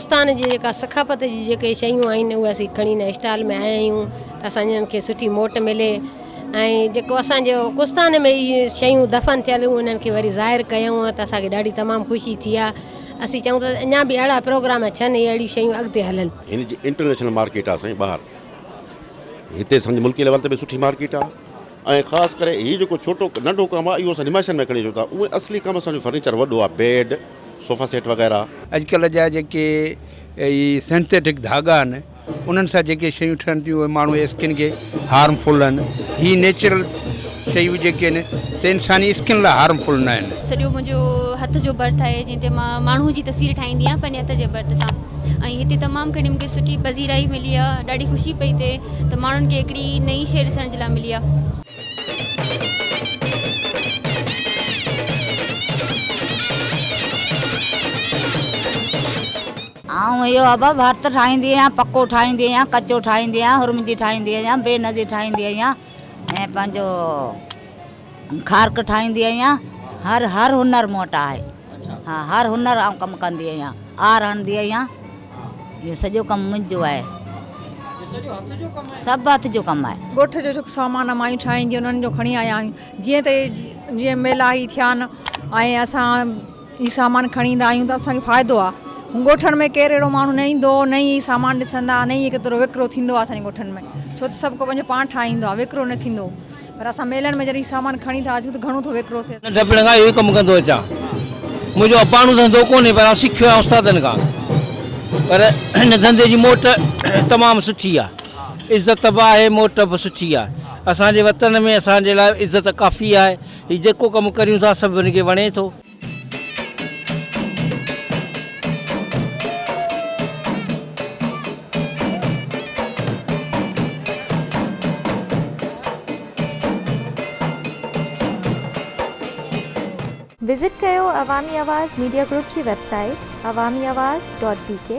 कुस्तान जी जेका सखाफ़त जी जेके शयूं आहिनि उहे असीं खणी हिन स्टॉल में आया आहियूं त असांजनि खे सुठी मोट मिले ऐं जेको असांजो कुस्तान में इहे शयूं दफ़न थियल उन्हनि खे वरी ज़ाहिर कयूं त असांखे ॾाढी तमामु ख़ुशी थी आहे। असीं चऊं था अञा बि अहिड़ा प्रोग्राम थियनि अहिड़ियूं शयूं अॻिते हलनि। हिन जी इंटरनेशनल मार्केट आहे साईं ॿाहिरि, हिते असांजे मुल्की लेवल ते बि सुठी मार्केट आहे ऐं ख़ासि करे हीउ जेको छोटो नंढो कमु आहे इहो असां निमाशन में खणी अचूं था। उहे असली कमु असांजो फर्नीचर वॾो आहे, बेड सोफ़ा सेट वग़ैरह। अॼुकल्ह जा जेके ई सिंथेटिक धागा आहिनि उन्हनि सां जेके शयूं ठहनि थियूं उहे माण्हू जे स्किन खे हार्मफुल आहिनि। हीअ नेचुरल शयूं जेके आहिनि से इंसानी स्किन लाइ हार्मफुल न आहिनि। सॼो मुंहिंजो हथ जो बर्थ आहे जंहिं ते मां माण्हू जी तस्वीर ठाहींदी आहियां पंहिंजे हथ जे बर्थ सां ऐं हिते तमामु घणी मूंखे सुठी पज़ीराई मिली आहे। ॾाढी ख़ुशी पई थिए त माण्हुनि खे हिकिड़ी नई शइ ॾिसण जे लाइ मिली आहे। इहो अबा भर्त ठाहींदी आहियां, पको ठाहींदी आहियां, कचो ठाहींदी आहियां, हुरमजी ठाहींदी आहियां, बेनज़ी ठाहींदी आहियां ऐं पंहिंजो खारक ठाहींदी आहियां। हर हुनर मूं वटि आहे। हा, हर हुनर आउं कमु कंदी आहियां, आर हणंदी आहियां। इहो सॼो कमु मुंहिंजो आहे, सभु हथ जो कमु आहे। ॻोठ जो जेको सामान मायूं ठाहींदियूं उन्हनि जो खणी आया आहियूं। जीअं मेला ई थियनि ऐं असां ई सामान खणी ईंदा आहियूं त असांखे फ़ाइदो आहे। ॻोठनि में केरु अहिड़ो माण्हू न ईंदो, न ई सामान ॾिसंदा, न ई केतिरो विकिरो थींदो आहे असांजे ॻोठनि में, छो त सभु को पंहिंजो पाण ठाहींदो आहे, विकिरो न थींदो। पर असां मेलनि में जॾहिं सामान खणी था अचूं त घणो थो विकिरो थिए। नंढपण खां इहो कमु कंदो अचां, मुंहिंजो अपाणो धंधो कोन्हे पर सिखियो आहे उस्तादनि खां। पर हिन धंधे जी मोट तमामु सुठी आहे, इज़त बि आहे, मोट बि सुठी आहे। असांजे वतन में असांजे लाइ इज़त काफ़ी आहे। हीउ जेको कमु करियूं था सभिनी खे वणे थो। विज़िट कयो अवामी आवाज़ मीडिया ग्रुप की वेबसाइट awamiawaz.pk।